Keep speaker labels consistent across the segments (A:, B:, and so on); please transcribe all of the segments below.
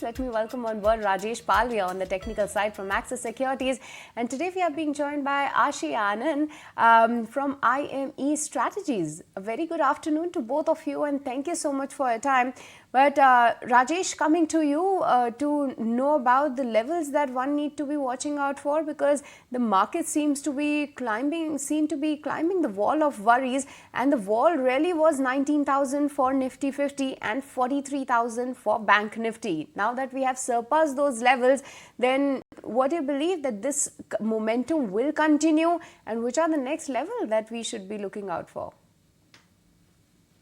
A: Let me welcome on board Rajesh Palviya on the technical side from Axis Securities. And today we are being joined by Ashi Anand from IME Strategies. A very good afternoon to both of you and thank you so much for your time. But Rajesh, coming to you to know about the levels that one need to be watching out for, because the market seem to be climbing the wall of worries, and the wall really was 19,000 for Nifty 50 and 43,000 for Bank Nifty. Now that we have surpassed those levels, then what do you believe that this momentum will continue, and which are the next level that we should be looking out for?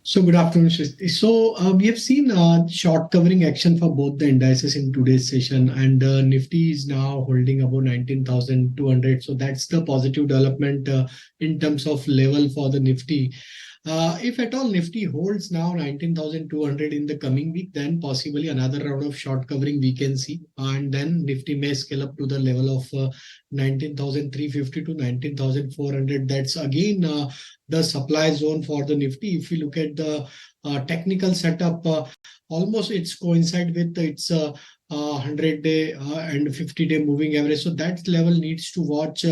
B: So good afternoon, Shrishti. We have seen short covering action for both the indices in today's session, and Nifty is now holding above 19,200. So that's the positive development in terms of level for the Nifty. If at all Nifty holds now 19,200 in the coming week, then possibly another round of short covering we can see, and then Nifty may scale up to the level of 19,350 to 19,400. That's again the supply zone for the Nifty. If you look at the technical setup, almost it's coincide with its 100-day and 50-day moving average. So that level needs to watch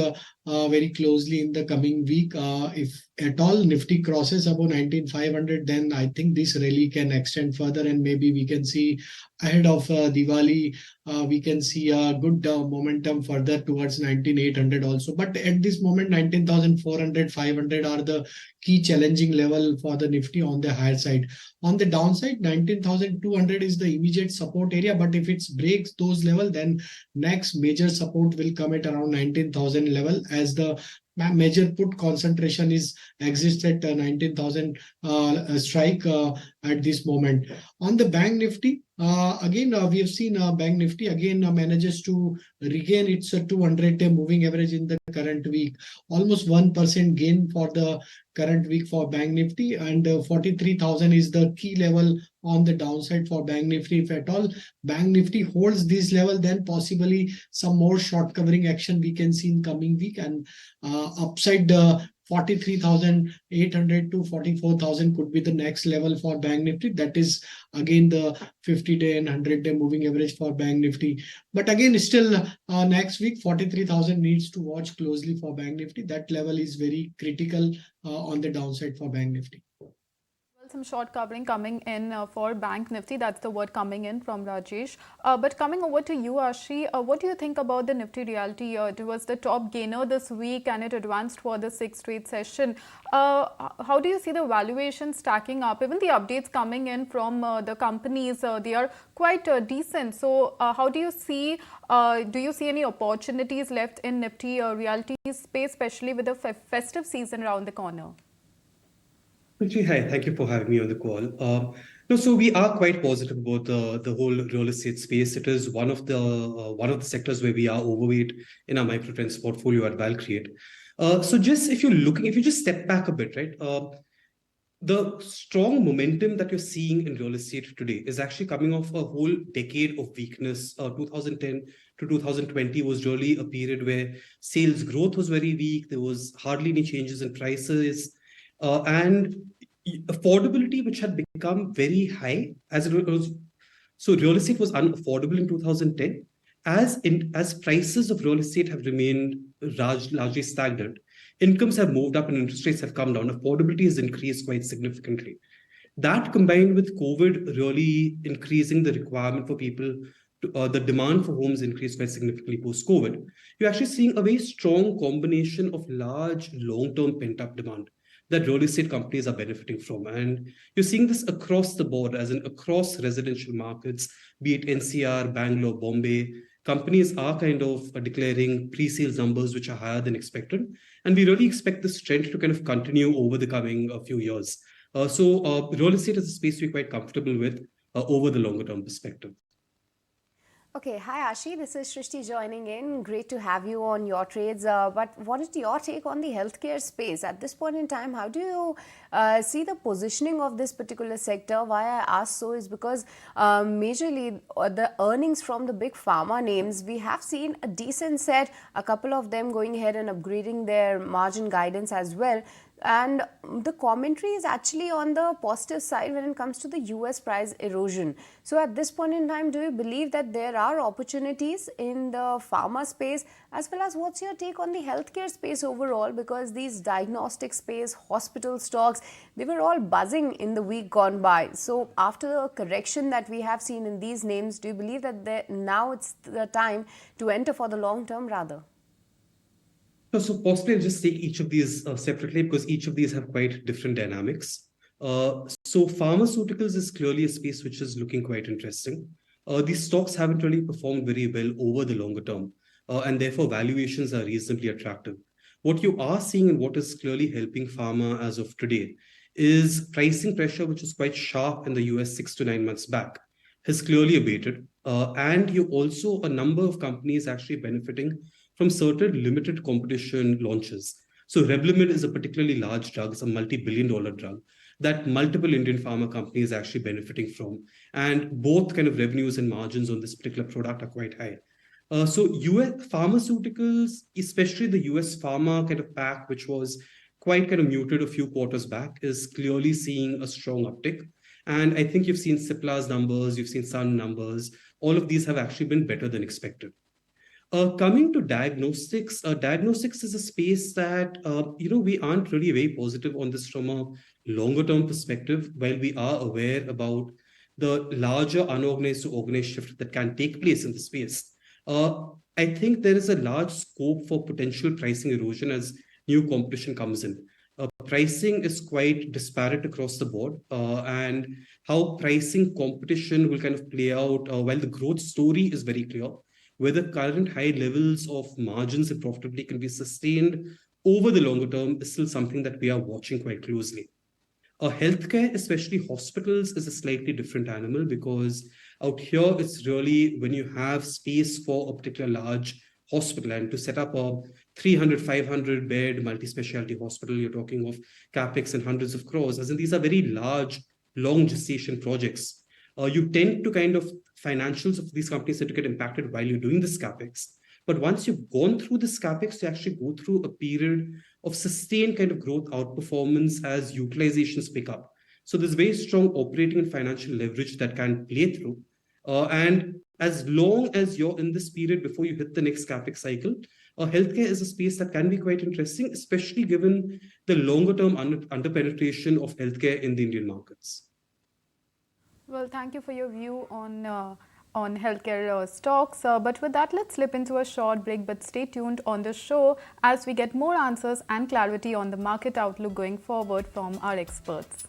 B: very closely in the coming week. If at all Nifty crosses above 19,500, then I think this rally can extend further, and maybe we can see ahead of Diwali, we can see a good momentum further towards 19,800 also. But at this moment, 19,400, 500 are the key challenging level for the Nifty on the higher side. On the downside, 19,200 is the immediate support area, but if it breaks those level, then next major support will come at around 19,000 level, as the major put concentration is exists at 19,000 strike at this moment. On the Bank Nifty, again we have seen Bank Nifty again manages to regain its 200-day moving average in the current week. Almost 1% gain for the current week for Bank Nifty, and 43,000 is the key level on the downside for Bank Nifty. If at all Bank Nifty holds this level, then possibly some more short covering action we can see in coming week, and upside 43,800 to 44,000 could be the next level for Bank Nifty. That is again the 50-day and 100-day moving average for Bank Nifty. But again, still next week, 43,000 needs to watch closely for Bank Nifty. That level is very critical on the downside for Bank Nifty.
C: Some short covering coming in for Bank Nifty. That's the word coming in from Rajesh. But coming over to you, Ashi, what do you think about the Nifty reality? It was the top gainer this week and it advanced for the 6th straight session. How do you see the valuation stacking up? Even the updates coming in from the companies, they are quite decent. So how do you see any opportunities left in Nifty reality space, especially with the festive season around the corner?
D: Hi, thank you for having me on the call. So we are quite positive about the whole real estate space. It is one of the sectors where we are overweight in our microtrends portfolio at Valcreate. So just if you just step back a bit, right? The strong momentum that you're seeing in real estate today is actually coming off a whole decade of weakness. 2010 to 2020 was really a period where sales growth was very weak. There was hardly any changes in prices. And affordability, which had become very high as it was. So real estate was unaffordable in 2010. As prices of real estate have remained largely stagnant, incomes have moved up and interest rates have come down. Affordability has increased quite significantly. That combined with COVID really increasing the requirement for people, the demand for homes increased quite significantly post-COVID. You're actually seeing a very strong combination of large long-term pent-up demand that real estate companies are benefiting from. And you're seeing this across the board, as in across residential markets, be it NCR, Bangalore, Bombay. Companies are kind of declaring pre-sales numbers which are higher than expected. And we really expect this trend to kind of continue over the coming few years. So real estate is a space we're quite comfortable with over the longer term perspective.
A: Okay, hi Ashi, this is Shrishti joining in. Great to have you on Your Trades. But what is your take on the healthcare space? At this point in time, how do you see the positioning of this particular sector? Why I ask so is because majorly the earnings from the big pharma names, we have seen a decent set, a couple of them going ahead and upgrading their margin guidance as well. and the commentary is actually on the positive side when it comes to the US price erosion. So at this point in time, do you believe that there are opportunities in the pharma space, as well as what's your take on the healthcare space overall? Because these diagnostic space, hospital stocks, they were all buzzing in the week gone by. So after the correction that we have seen in these names, do you believe that now it's the time to enter for the long term rather?
D: So possibly I'll just take each of these separately because each of these have quite different dynamics. So pharmaceuticals is clearly a space which is looking quite interesting. These stocks haven't really performed very well over the longer term, and therefore valuations are reasonably attractive. What you are seeing and what is clearly helping pharma as of today is pricing pressure, which was quite sharp in the US 6 to 9 months back, has clearly abated. And you also, a number of companies actually benefiting from certain limited competition launches. So Revlimid is a particularly large drug, it's a multi-billion-dollar drug that multiple Indian pharma companies are actually benefiting from. And both kind of revenues and margins on this particular product are quite high. So US pharmaceuticals, especially the US pharma kind of pack, which was quite kind of muted a few quarters back, is clearly seeing a strong uptick. And I think you've seen Cipla's numbers, you've seen Sun numbers. All of these have actually been better than expected. Coming to diagnostics, diagnostics is a space that we aren't really very positive on this from a longer term perspective. While we are aware about the larger unorganized to organized shift that can take place in the space, I think there is a large scope for potential pricing erosion as new competition comes in. Pricing is quite disparate across the board, and how pricing competition will kind of play out while the growth story is very clear. Whether current high levels of margins and profitability can be sustained over the longer term is still something that we are watching quite closely. Healthcare, especially hospitals, is a slightly different animal because out here it's really when you have space for a particular large hospital and to set up a 300, 500 bed multi-specialty hospital, you're talking of capex and hundreds of crores, as in these are very large, long gestation projects. You tend to kind of financials of these companies tend to get impacted while you're doing this capex. But once you've gone through this capex, you actually go through a period of sustained kind of growth outperformance as utilizations pick up. So there's very strong operating and financial leverage that can play through. And as long as you're in this period before you hit the next capex cycle, healthcare is a space that can be quite interesting, especially given the longer term under-penetration of healthcare in the Indian markets.
C: Well, thank you for your view on healthcare stocks. But with that, let's slip into a short break. But stay tuned on the show as we get more answers and clarity on the market outlook going forward from our experts.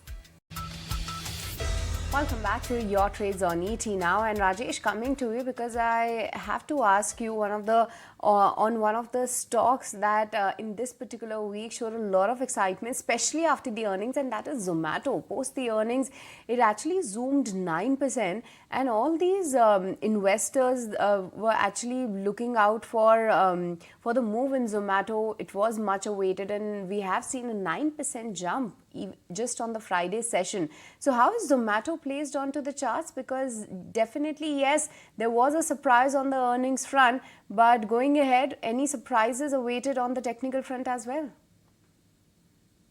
A: Welcome back to Your Trades on ET now, and Rajesh, coming to you because I have to ask you on one of the stocks that in this particular week showed a lot of excitement, especially after the earnings, and that is Zomato. Post the earnings, it actually zoomed 9%, and all these investors were actually looking out for the move in Zomato. It was much awaited, and we have seen a 9% jump just on the Friday session. So how is Zomato placed onto the charts? Because definitely, yes, there was a surprise on the earnings front, but going ahead, any surprises awaited on the technical front as well?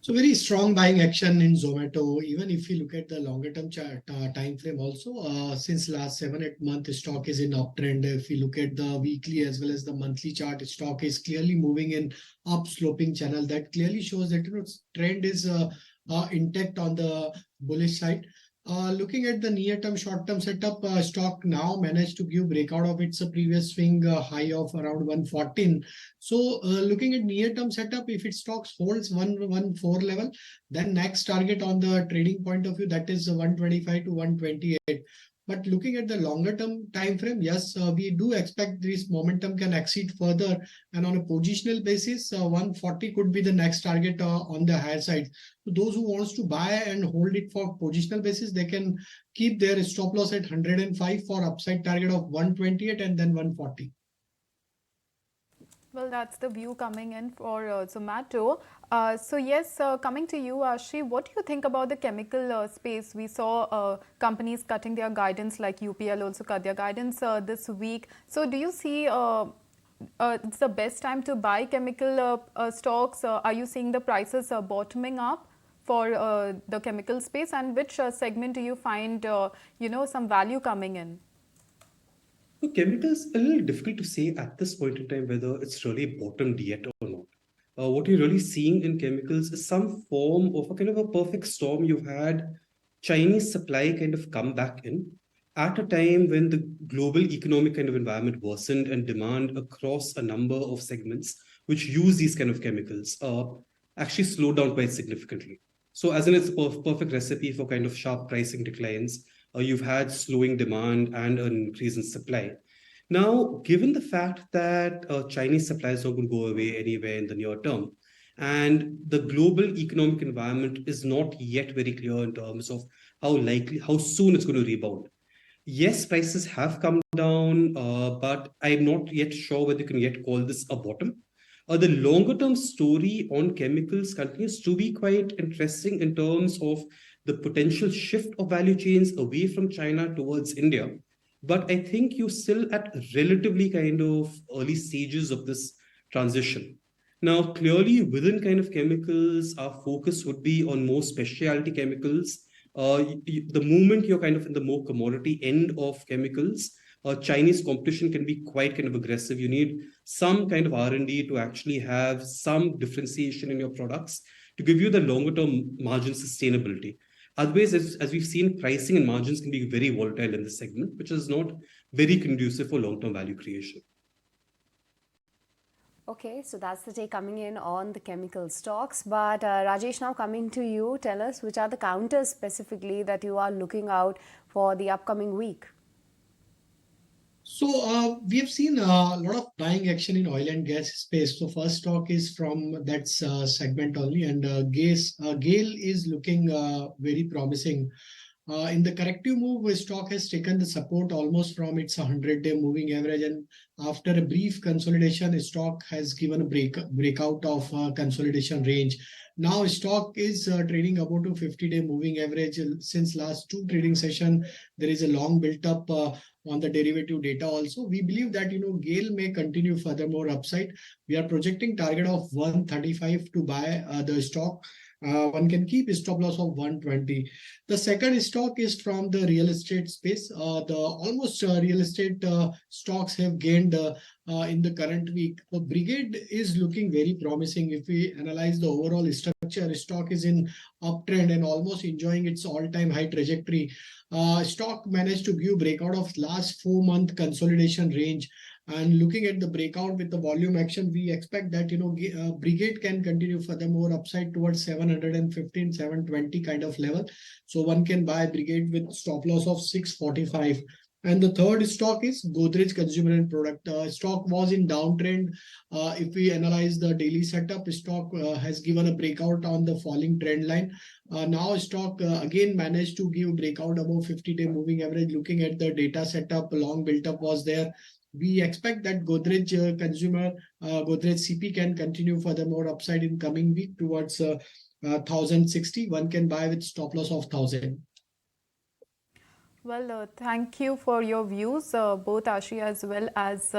B: So very strong buying action in Zomato. Even if you look at the longer term chart time frame also, since last 7-8 months, stock is in uptrend. If you look at the weekly as well as the monthly chart, stock is clearly moving in up sloping channel. That clearly shows that trend is intact on the bullish side. Looking at the near-term, short-term setup, stock now managed to give breakout of its previous swing high of around 114. So looking at near-term setup, if it stocks holds 114 level, then next target on the trading point of view, that is 125 to 128. But looking at the longer term time frame, yes, we do expect this momentum can exceed further. And on a positional basis, 140 could be the next target on the higher side. So those who wants to buy and hold it for positional basis, they can keep their stop loss at 105 for upside target of 128 and then 140.
C: Well, that's the view coming in for Zomato. So yes, coming to you, Ashi, what do you think about the chemical space? We saw companies cutting their guidance, like UPL also cut their guidance this week. So do you see it's the best time to buy chemical stocks? Are you seeing the prices bottoming up for the chemical space, and which segment do you find some value coming in?
D: So chemicals, a little difficult to say at this point in time whether it's really bottomed yet or not. What you're really seeing in chemicals is some form of a kind of a perfect storm. You've had Chinese supply kind of come back in at a time when the global economic kind of environment worsened and demand across a number of segments which use these kind of chemicals actually slowed down quite significantly. So, as in, it's a perfect recipe for kind of sharp pricing declines. You've had slowing demand and an increase in supply. Now, given the fact that Chinese supply is not going to go away anywhere in the near term, and the global economic environment is not yet very clear in terms of how soon it's going to rebound. Yes, prices have come down, but I'm not yet sure whether you can yet call this a bottom. The longer term story on chemicals continues to be quite interesting in terms of the potential shift of value chains away from China towards India. But I think you're still at relatively kind of early stages of this transition. Now, clearly, within kind of chemicals, our focus would be on more specialty chemicals. The moment you're kind of in the more commodity end of chemicals, Chinese competition can be quite kind of aggressive. You need some kind of R&D to actually have some differentiation in your products to give you the longer term margin sustainability. Otherwise, as we've seen, pricing and margins can be very volatile in this segment, which is not very conducive for long-term value creation.
A: Okay, so that's the take coming in on the chemical stocks. But Rajesh, now coming to you, tell us which are the counters specifically that you are looking out for the upcoming week.
B: So we have seen a lot of buying action in oil and gas space. So first stock is from that segment only, and GAIL is looking very promising. In the corrective move, the stock has taken the support almost from its 100-day moving average, and after a brief consolidation, the stock has given a breakout of consolidation range. Now, stock is trading about a 50-day moving average. Since last two trading session, there is a long built up on the derivative data also. We believe that GAIL may continue furthermore upside. We are projecting target of 135 to buy the stock. One can keep a stop loss of 120. The second stock is from the real estate space. The almost real estate stocks have gained in the current week. The Brigade is looking very promising. If we analyze the overall structure, stock is in uptrend and almost enjoying its all-time high trajectory. Stock managed to give breakout of last 4-month consolidation range. And looking at the breakout with the volume action, we expect that Brigade can continue furthermore upside towards 715, 720 kind of level. So one can buy Brigade with stop loss of 645. And the third stock is Godrej Consumer and Product. Stock was in downtrend. If we analyze the daily setup, stock has given a breakout on the falling trend line. Now stock again managed to give breakout above 50-day moving average. Looking at the data setup, long built up was there. We expect that Godrej Consumer, Godrej CP can continue furthermore upside in coming week towards 1060. One can buy with stop loss of 1000.
C: Well, thank you for your views, both Ashi as well as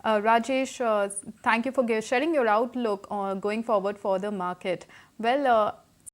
C: Rajesh. Thank you for sharing your outlook going forward for the market. Well,